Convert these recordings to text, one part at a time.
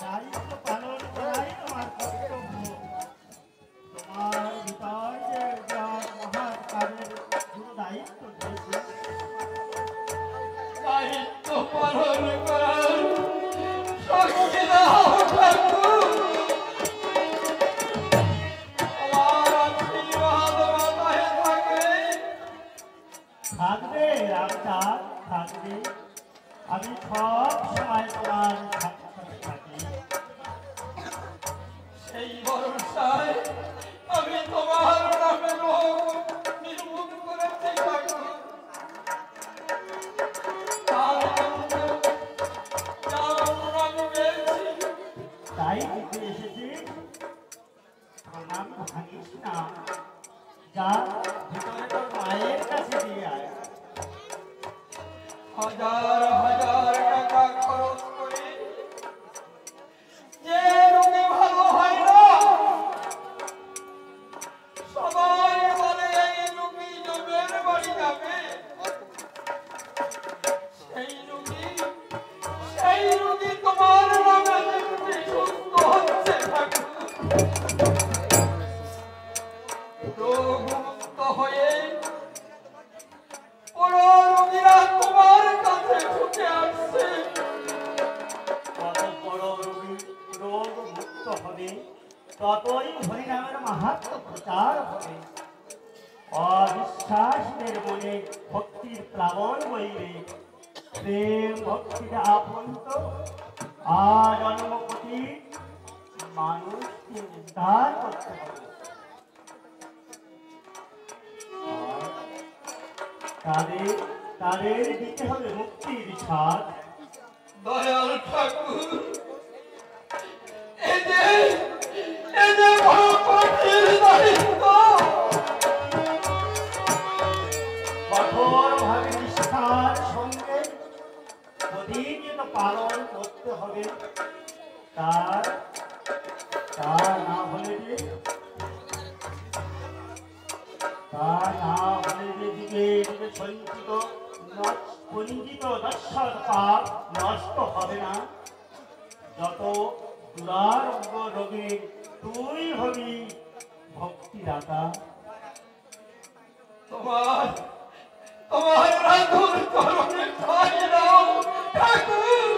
দায়িত্ব পালন করাই আমার কর্তব্য। তোমার ভিতর যে মহান কাজের কোনো দায়িত্ব দিয়েছে, দায়িত্ব পালন করার শক্তি দাও ঠাকুর। আমার আশীর্বাদ মাথায় থাকবে। থাকবে রামচাঁদ, থাকবে। আমি সব সময় তোমার সাথে থাকি। সেই ভরসায় আমি তোমার নামে লোক নির্মূল করেছি ঠাকুর। তাই দিতে এসেছি, প্রণাম ভাঙিস না। যা ভিতরে তোর মায়ের কাছে দিয়ে আয়। হাজার হাজার টাকা খরচ করে যে রোগী ভালো হয় না, সবাই বলে এই রোগী জমের বাড়ি যাবে। সেই রোগী তোমার নামে দেখতে সুস্থ হচ্ছে ঠাকুর। রোগমুক্ত হয়ে পুরো রোগীরা তোমার কাছে ছুটে আসছে। কত বড় রোগ মুক্ত হবে, ততই হরিনামের মাহাত্ম্য প্রচার হবে। অবিশ্বাসীদের মনে ভক্তির প্লাবন বইবে। প্রেম ভক্তিতে আপন্ত জন্মপতি মানুষকে উদ্ধার করতে হবে। তাদের তাদের দিতে হবে মুক্তির স্বাদ। দয়াল ঠাকুর, এদের বড় কঠিন দায়িত্ব। কঠোরভাবে নিষ্ঠার সঙ্গে প্রতিনিয়ত পালন করতে হবে। তার না হলে যে যুগে যুগে পঞ্জিত দর্শন পাপ নষ্ট হবে না। যত দুরারোগ্য রোগীর তুই হবি ভক্তিদাতা। তোমার রাধুর চরণে ঠাই দাও ঠাকুর,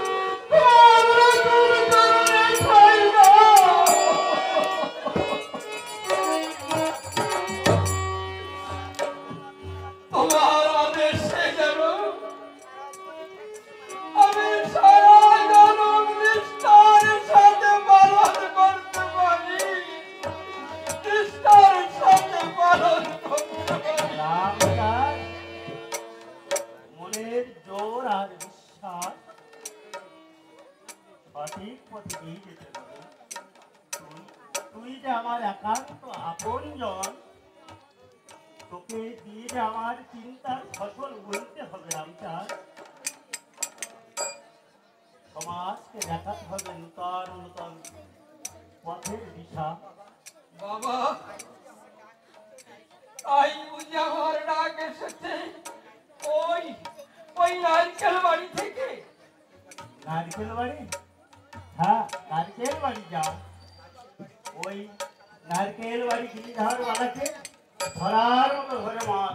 তোমার রাধুর চরণে ঠাই দাও। তোমার আদেশে যেন আমি সারা জনম নিষ্ঠার সাথে পালন করতে পারি, নিষ্ঠার সাথে পালন করতে পারি। রামদাস, মনের জোর আর বিশ্বাস সঠিক পথে নিয়ে যেতে হবে। তুই যে আমার একান্ত আপনজন, তোকে দিয়ে যে আমার চিন্তার ফসল বলতে হবে। রামচাঁদ, সমাজকে দেখাতে হবে নূতন নূতন পথের দিশা। বাবা, তাই বুঝি আমার ডাক এসেছে ওই নারকেল বাড়ি থেকে। নারকেল বাড়ি? হ্যাঁ, নারকেল বাড়ি যাও। ওই নারকেল বাড়ি গিরিধার বালাকে ধরার মতো ধরে মার।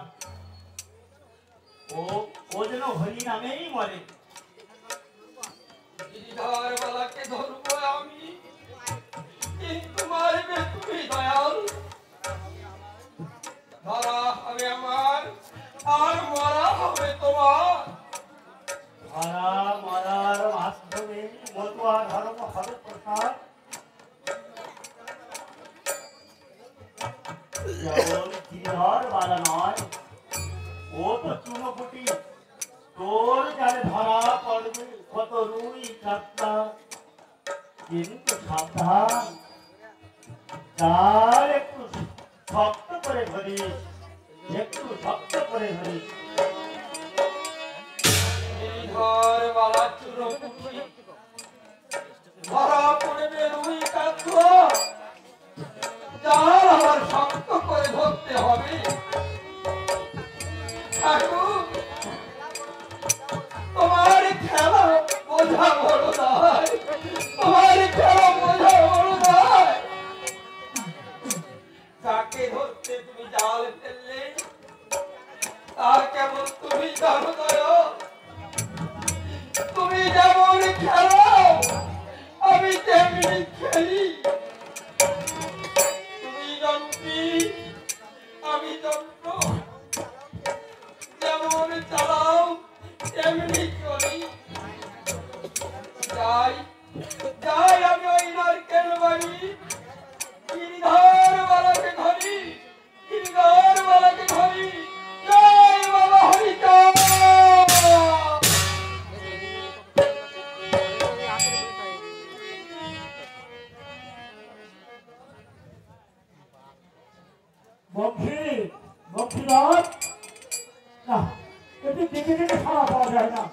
ও যেন হরি নামেই মরে। গিরিধার বালাকে ধরবো আমি, কিন্তু মারবে তুমি দয়াল। ধরা হবে আমার, আর মরা হবে তোমার। ধরা মরার মাধ্যমে মতুয়া ধর্ম হবে প্রসাদ। কেবল গিরিধর বালা নয়, ও তো চুনোপুটি। তোর যারে ধরা পড়বে কত রুই কাতলা। কিন্তু সাবধান, যার একটু শক্ত করে ধরিস, একটু শক্ত করে ধরিস। গিরিধর বালা চুনোপুটি, ধরা পড়বে রুই কাতলা। যার আমার শক্ত করে ধরতে হবে। ঠাকুর, তোমার খেলা বোঝাবো বড় নয়, আমার খেলা বোঝার বড় নয়। তাকে ধরতে তুমি জাল ফেললে, আর কেবল তুমি জানো দয়া। তুমি যেমন খেলো আমি তেমনি খেলি। তুমি যন্ত্রী আমি যন্ত্র, যেমন চালাও তেমনি চলি। যাই যাই আমি ওই নারকেল বাড়ি, গিরিধর বালাকে ধরি, গিরিধর বালাকে ধরি। জয় বাবা হরিচাঁদ। বংশী বংশীধর না, এটি দেখে দেখে সারা পাওয়া যায় না।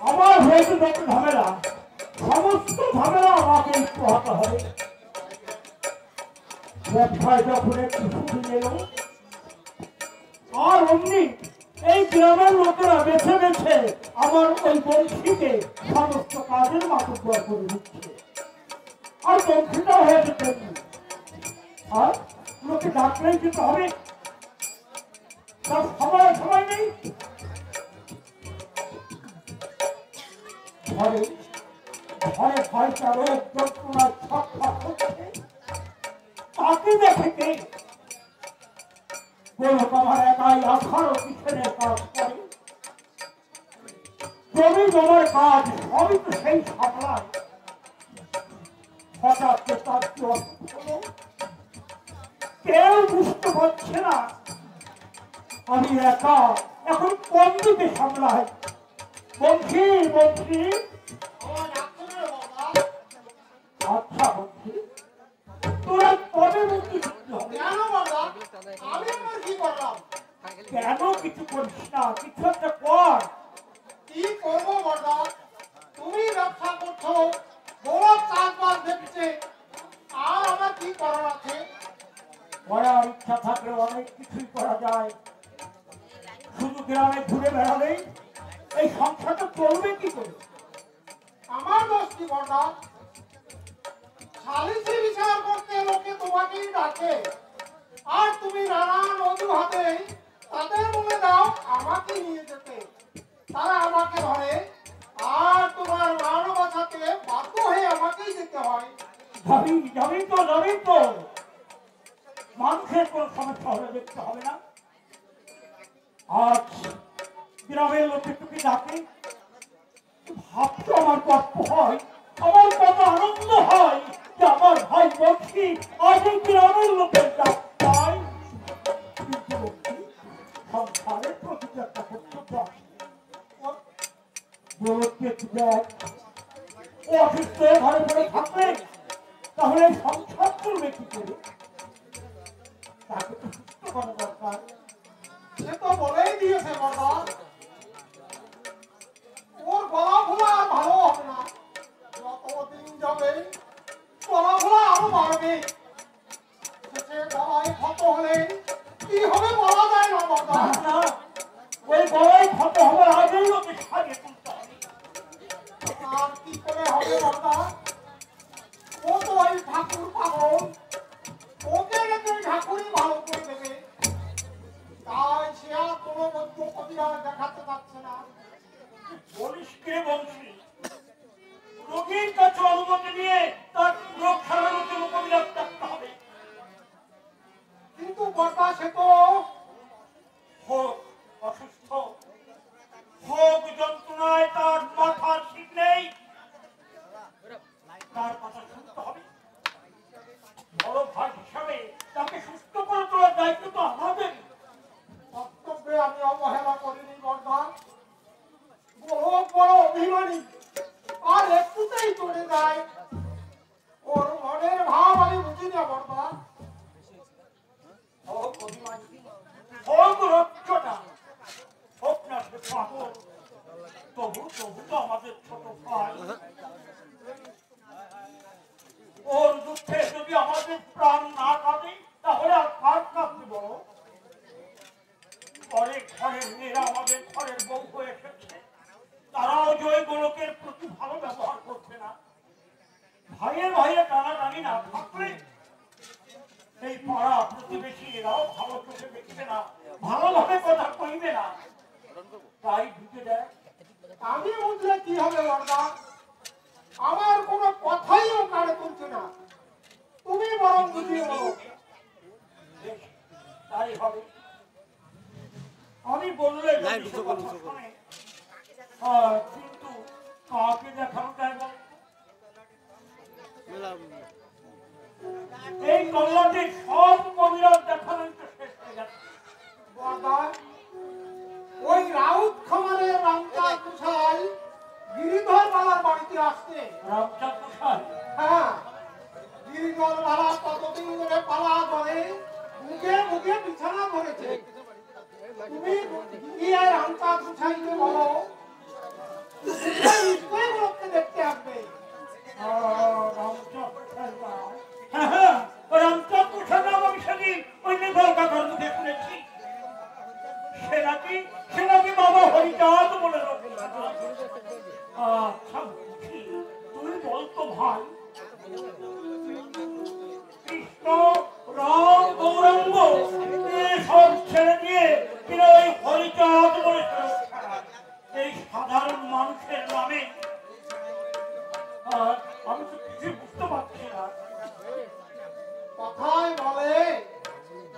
আমার হয়েছে যত ঝামেলা, সমস্ত ঝামেলা আমাকে পোহাতে হবে। ব্যবসায় যখন একটু সুবিধে এলো, আর অমনি এই গ্রামের লোকেরা বেছে বেছে আমার ওই বংশীকে সমস্ত কাজের মাতুব্বর করে দিচ্ছে। আর বংশীটাও হয়েছে তেমনি। আর লোকে ডাকলেই যেতে হবে, তার সময় সময় নেই। ঘরে ঘরে ভয়টা রোগ যন্ত্রণার ছটফট হচ্ছে, তাকে দেখে কে? গোলক আমার একাই আঠারো পিছনে কাজ করে। জমি জমার কাজ সবই তো সেই সামলায়। হঠাৎ তার কি অসুখ হলো, কেউ বুঝতে পারছে না। আমি একা এখন কোন দিকে সামলাই? বংশী বংশী, আচ্ছা বংশী, তোরা কবে মুক্তি শিখতে হবে? কেন কিছু করিস না? কিছু একটা কর। কি করবো বড়দা? তুমি ব্যবসা করছো, বড় চাষবাস দেখছে, আর আমার কি করার আছে? করার ইচ্ছা থাকলে অনেক কিছুই করা যায়। শুধু গ্রামে ঘুরে বেড়ালেই এই সংসারটা চলবে কি করে? আমার দোষ কি বড়দা? সালিসি বিচার করতে লোকে তোমাকেই ডাকে, আর তুমি নানান অজুহাতে তাদের মনে দাও আমাকে নিয়ে যেতে। তারা আমাকে ধরে, আর তোমার মান বাঁচাতে বাধ্য হয়ে আমাকেই যেতে হয়। যাবি তো মানুষের কোন সমস্যা হলে দেখতে হবে না। আজ গ্রামের লোকে তোকে ডাকে, ভাবছো আমার গর্ব হয়, আমার কত আনন্দ হয় যে আমার ভাই বংশী আজ এই গ্রামের লোকের ডাক পায়। কিন্তু বংশী, সংসারের প্রতি একটা কর্তব্য আছে। বলকে দেখ, ও অসুস্থ ঘরে ঘরে থাকবে, তাহলে সংসার চলবে কি করে? তাকে তো সুস্থ করা দরকার। সে তো বলেই দিয়েছে বড়দা, ওর গলা ফোলা আর ভালো হবে না। যতদিন যাবে গলা ফোলা আরো বাড়বে। শেষে গলায় ক্ষত হলে কি হবে বলা যায় না বড়দা। না, ওই গলায় ক্ষত হওয়ার আগেই ওকে সারিয়ে তুলতে হবে। আর কি করে হবে বড়দা? ও তো ওই ঠাকুর পাগল, ওকে রেখে ঠাকুরই ভালো করে দেবে। তাই সে আর কোনো মধ্য প্রতিকার দেখাতে পারছে না। বলিস কে বংশী? রোগীর কাছে অনুমতি নিয়ে তার রোগ সারানোর জন্য কবিরাজ ডাকতে হবে। কিন্তু বড়দা সে তো হোক অসুস্থ, হোক যন্ত্রণায় তার মাথার ঠিক নেই, তার কথা শুনতে হবে। বড় ভাই হিসাবে তাকে সুস্থ করে তোলার দায়িত্ব তো আমাদের। কর্তব্যে আমি অবহেলা করিনি বড়দা। বড় অভিমানী, আর একটুতেই চলে যায়। ওর মনের ভাব আমি বুঝি না বড়দা। হোক অভিমানী, হোক রক্ষটা, হোক না সে পাগল, তবু তো আমাদের ছোট ভাই। ওর দুঃখে যদি আমাদের প্রাণ না কাঁদে, তাহলে আর কার কাঁদতে বলো? পরে ঘরের মেয়েরা আমাদের ঘরের বউ হয়ে এসেছে, তারাও জয় গোলকের প্রতি ভাইয়ে ভাইয়ে টানাটানি না থাকলে এই পাড়া প্রতিবেশী এরাও ভালো চোখে দেখবে না, ভালোভাবে কথা কইবে না, তাই ঢুকে দেয়। আমি বুঝলে কি হবে বর্দা? আমার কোনো কথাই ও কানে তুলছে না, তুমি বরং বুঝিয়ে বলো। বেশ, তাই হবে। আমি বললে যদি সে কথা শোনে, কিন্তু কাকে দেখানো যায় বল? এই কল্যাণে সব কবিরাজ দেখানোই তো শেষ হয়ে গেছে। বর্দা, ওই রাউত খামারের রামচাঁদ কুশাল গিরিধর বালার বাড়িতে আসছে। রামচাঁদ কুশাল? হ্যাঁ, গিরিধর বালা কতদিন ধরে পালা করে মুখে মুখে বিছানা করেছে। তুমি গিয়ে রামচাঁদ কুশালকে বলো নিশ্চয়ই লোককে দেখতে আসবে। রামচাঁদ কুশাল? হ্যাঁ হ্যাঁ, রামচাঁদ কুশাল নাম আমি সেদিন ওই নিগল কাকার মুখে শুনেছি। সে নাকি বাবা হরিচাঁদ বলে রাখে। আচ্ছা বুঝি, তুই বলতো ভাই কৃষ্ণ রাম গৌরাঙ্গ সব ছেড়ে দিয়ে কিনা ওই হরিচাঁদ বলে এই সাধারণ মানুষের নামে আমি তো কিছু বুঝতে পারছি না। কথায় বলে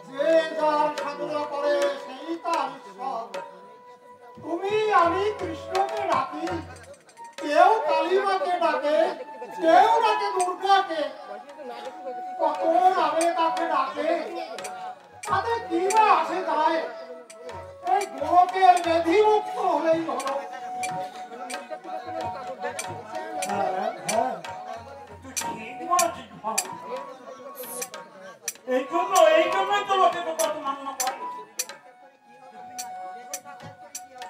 যে যার সাধনা করে সেই তার ঈশ্বর। তুমি আমি কৃষ্ণকে ডাকি, কেউ কালীমাকে ডাকে, কেউ ডাকে দুর্গাকে, কত নামে তাকে ডাকে, তাতে কি বা আসে যায়? এই গোলকের বেধি মুক্ত হলেই হলো। তুই ঠিক বলেছিস ভাই। এই জন্যই তো লোকে তো কত মান্য করে।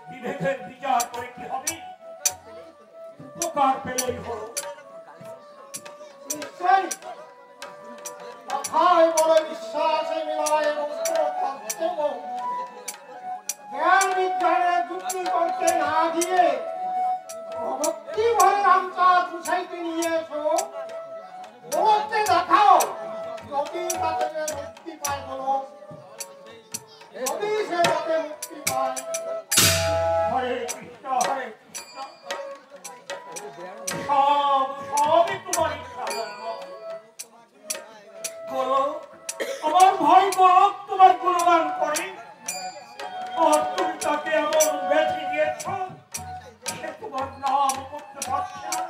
বিভেদের বিচার করে কি হবে? উপকার পেলেই হলো। নিশ্চয়ই কথায় বলে বিশ্বাসে মিলায় মন্ত্র তত্ত্ব। জ্ঞান বিজ্ঞানের যুক্তি করতে না গিয়ে ভক্তি ভরে রামচাঁদ কুশাইকে নিয়ে এসো, বলতে দেখাও যদি তাতে মুক্তি পায়। বলো যদি সে তাতে মুক্তি পায়। হরে কৃষ্ণ হরে কৃষ্ণ। সবই তোমার ইচ্ছা। বলো, আমার ভাই বলো তোমার গুণগান করে, আর তুমি তাকে এমন বেঁচে দিয়েছ সে তোমার নাম করতে পারছে না।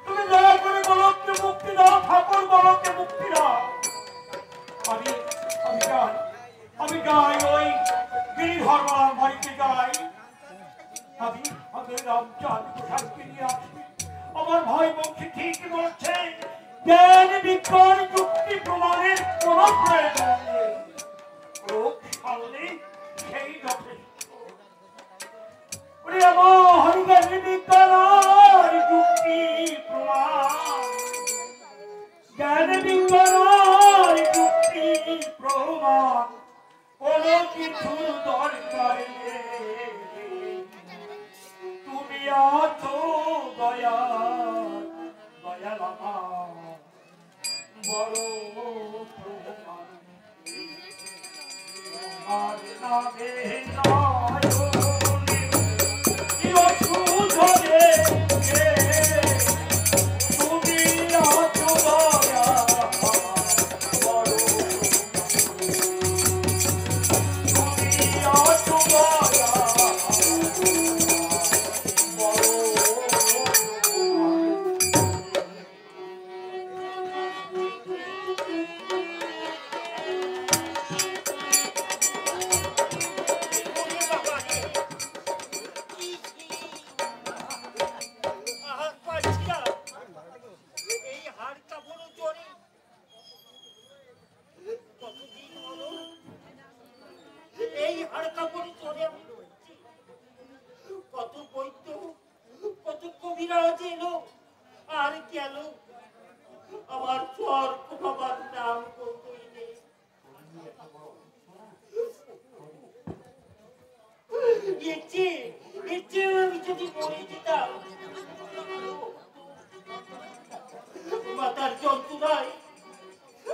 তুমি দয়া করে বলকে মুক্তি দাও, ঠাকুর বলকে মুক্তি দাও। আমি যাই ওই গিরিধর বালার বাড়িতে যাই। আমি রামচাঁদ কুশালকে নিয়ে আসি। আমার ভাই বলছে ঠিক বলছে, জ্ঞান বিজ্ঞান যুক্তি প্রমাণের কোন প্রয়োজন নেই, লোক সামনে সেই যথেষ্ট। হরিজ্ঞান বিজ্ঞান আর যুক্তি প্রমাণ, জ্ঞান বিজ্ঞান আর যুক্তি প্রমাণ কোন কিছু দরকার নেই। তুমি আছো দয়াল আমার বড় প্রমাণ। তোমার নামে নয়নে চিরসুধরে তুমি আছো দয়াল বড়। তুমি আছো দয়াল তুরাই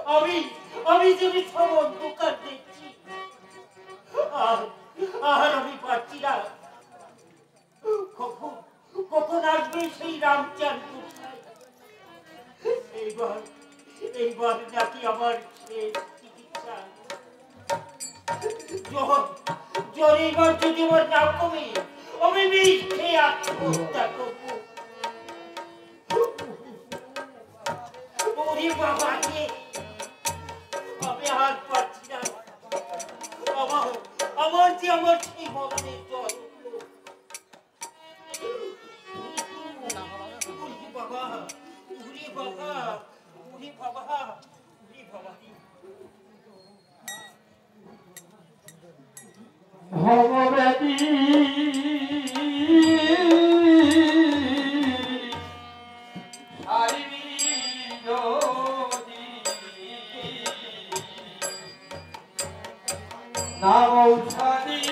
আমি আমি যদি সব অন্ধকার দেখছি আর আর আমি পাচ্ছি না কখন কখন আসবে সেই রামচাঁদ গোসাই এইবার এইবার নাকি আমার শেষ চিকিৎসা জ্বর এইবার যদি আমার না কমে আমি বিষ খেয়ে আত্মহত্যা করবো ওরে বাবা আমি হাত পাচ্ছি না আমার যে আমার সেই মরণের জ্বর বাবা উরে বাবা উরে বাবা উরে বাবা ভবব্যাধি হারিবি যদি নাম ঔষধি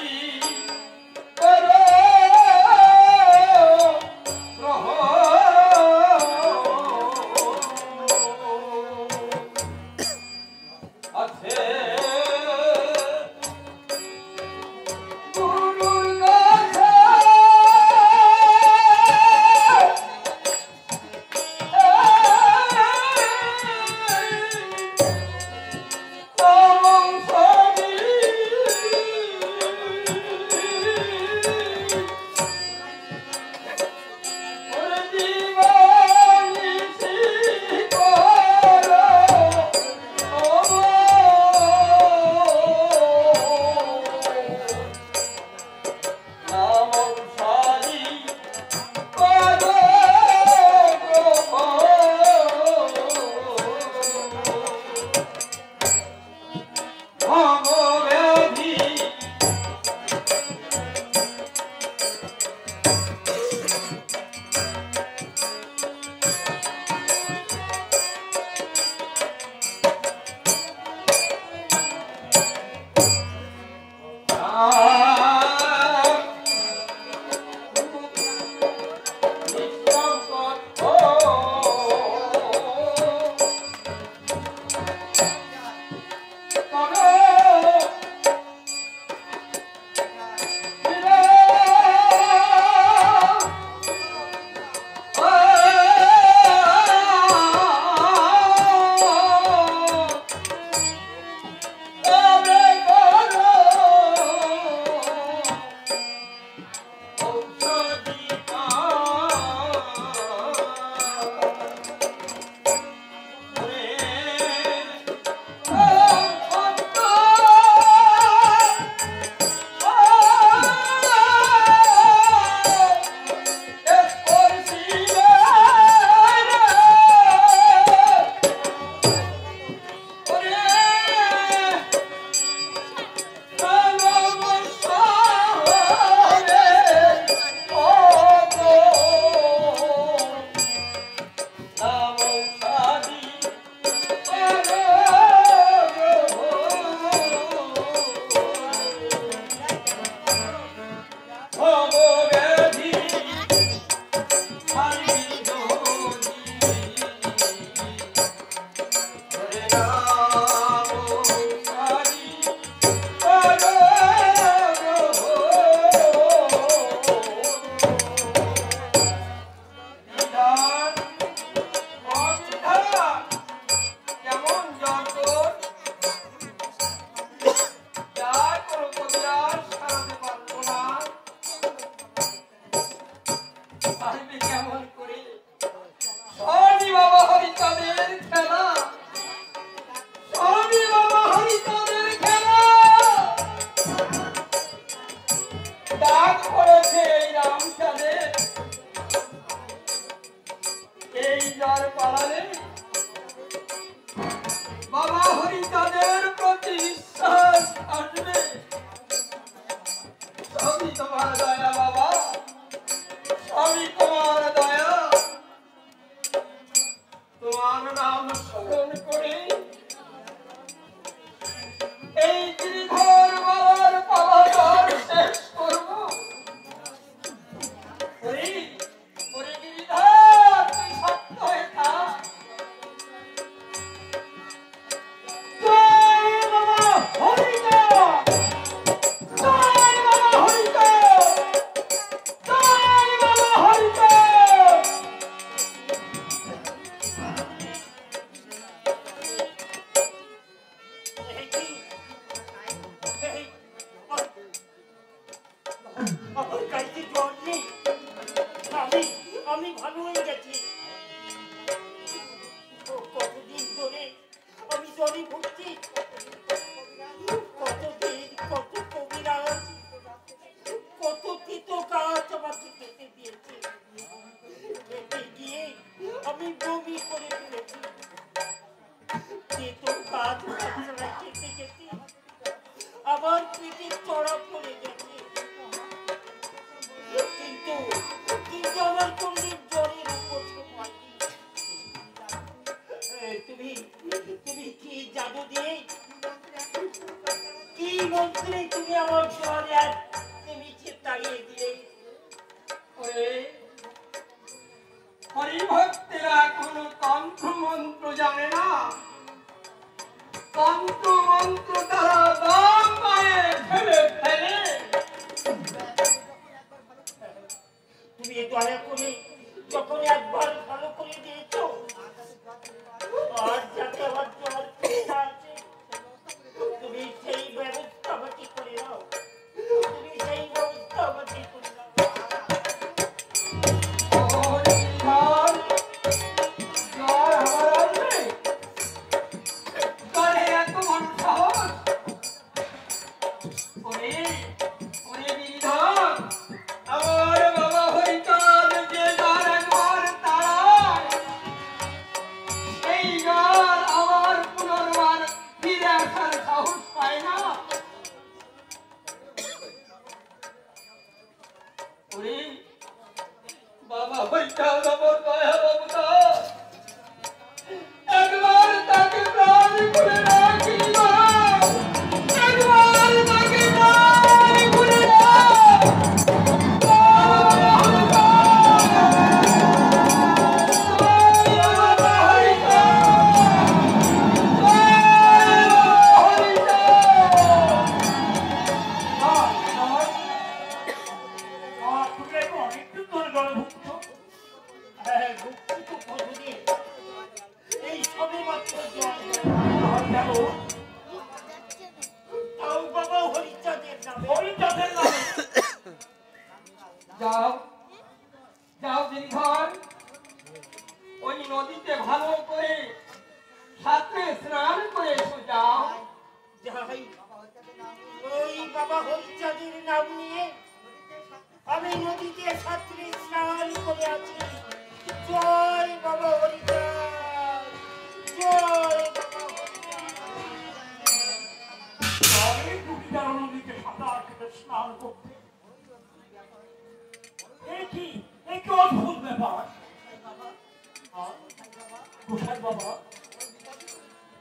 আমি ভালো হয়ে গেছি। কতদিন ধরে আমি জ্বরে ভুগছি, কতদিন কত কবিরাজ কত তিতো কাজ আমাকে খেতে দিয়েছে, খেতে গিয়ে আমি বমি করে ফেলেছি। তিতো কাজ খেতে খেতে আমার পেটে চড়া পড়ে গেছে, কিন্তু কিন্তু আমার কোনদিন জ্বরের উপশম হয়নি। তুমি তুমি কি জাদু দিয়ে, কি মন্ত্রে তুমি আমার জ্বর এক নিমিষে তাড়িয়ে দিলে? ওরে হরিভক্তেরা কোনো তন্ত্র মন্ত্র জানে না, তন্ত্র মন্ত্র তারা দাম পায়ে ফেলে ফেলে। তুমি দয়া করে যখন একবার ভালো করে দিয়েছ, আর যাতে আমার জ্বর পেশা আছে, তুমি সেই ব্যবস্থা আমাকে করে দাও, তুমি সেই ব্যবস্থা আমাকে করে দাও। ওরে বিধান, জ্বর আমার আসবে? জ্বরে এত বড় সাহস? ওরে ওরে বিধান, আমার বাবা হরিচাঁদ যে জ্বর একবার তাড়ায়, সেই জ্বর আমার পুনর্বার ফিরে আসার সাহস পায় না। ওরে বাবা হরিচাঁদ আমার দয়া বাবুদা, একবার তাকে প্রাণ করে রাখি না, একবার তাকে প্রাণ করে রাখ। তুমি এখন অনেকদিন ধরে জ্বরে ভুগছো। হ্যাঁ, ভুগছি তো কতদিন, এই সবে মাত্র জ্বর গেল, তাও বাবা হরিচাঁদের নামে। হরিচাঁদের নামে যাও যাও দিনধর, ওই নদীতে ভালো করে সাঁতরে স্নান করে এসো। যাও যাই, ওই বাবা হরিচাঁদের নাম নিয়ে আমি নদীতে সাঁতরে স্নান করে আছি। জয় বাবা হরিচাঁদ, জয় বাবা হরিচাঁদ। আমি ডুবিদার নদীতে সাঁতার কেটে স্নান করতে, কি অদ্ভুত ব্যাপার। গোসাই বাবা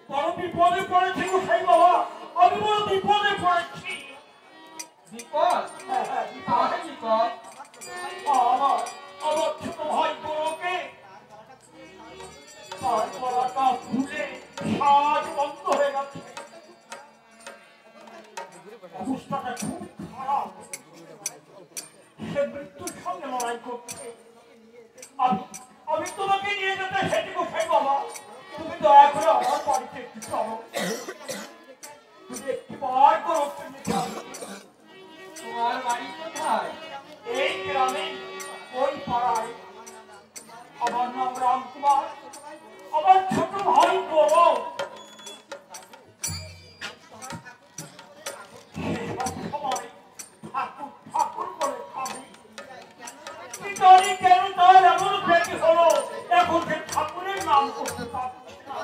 বড় বিপদে পড়েছি, গোসাই বাবা আমি বড় বিপদে পড়েছি। বিপদ? বিপদ বিপদ? আমার আমার ছোট ভাই বড়কে তার গলাটা ফুলে শ্বাস বন্ধ হয়ে গেছে, অবস্থাটা খুব খারাপ, সে মৃত্যুর সঙ্গে লড়াই করছে। আমি আমি তোমাকে নিয়ে যেতে সেটি গোসাই বাবা, তুমি দয়া করে আমার বাড়িতে একটু চলো, তুমি একটি বার করো। তোমার বাড়ি কোথায়? এই গ্রামে ওই পাড়ায়। আমার নাম রামকুমার, আমার ছোট ভাই বড়। সবসময় ঠাকুর ঠাকুর করে খাবি, জানি কেন তার এমন ব্যাধি হলো, এখন সে ঠাকুরের নাম করতে পারছে না,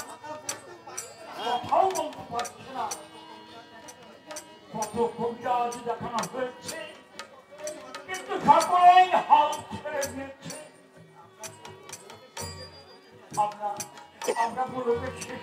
কথাও বলতে পারছে না। কত কবিরাজ দেখানো হয়েছে, কিন্তু ঠাকুর এই হাল ছেড়ে দিয়েছে। আমরা বলবে শেষ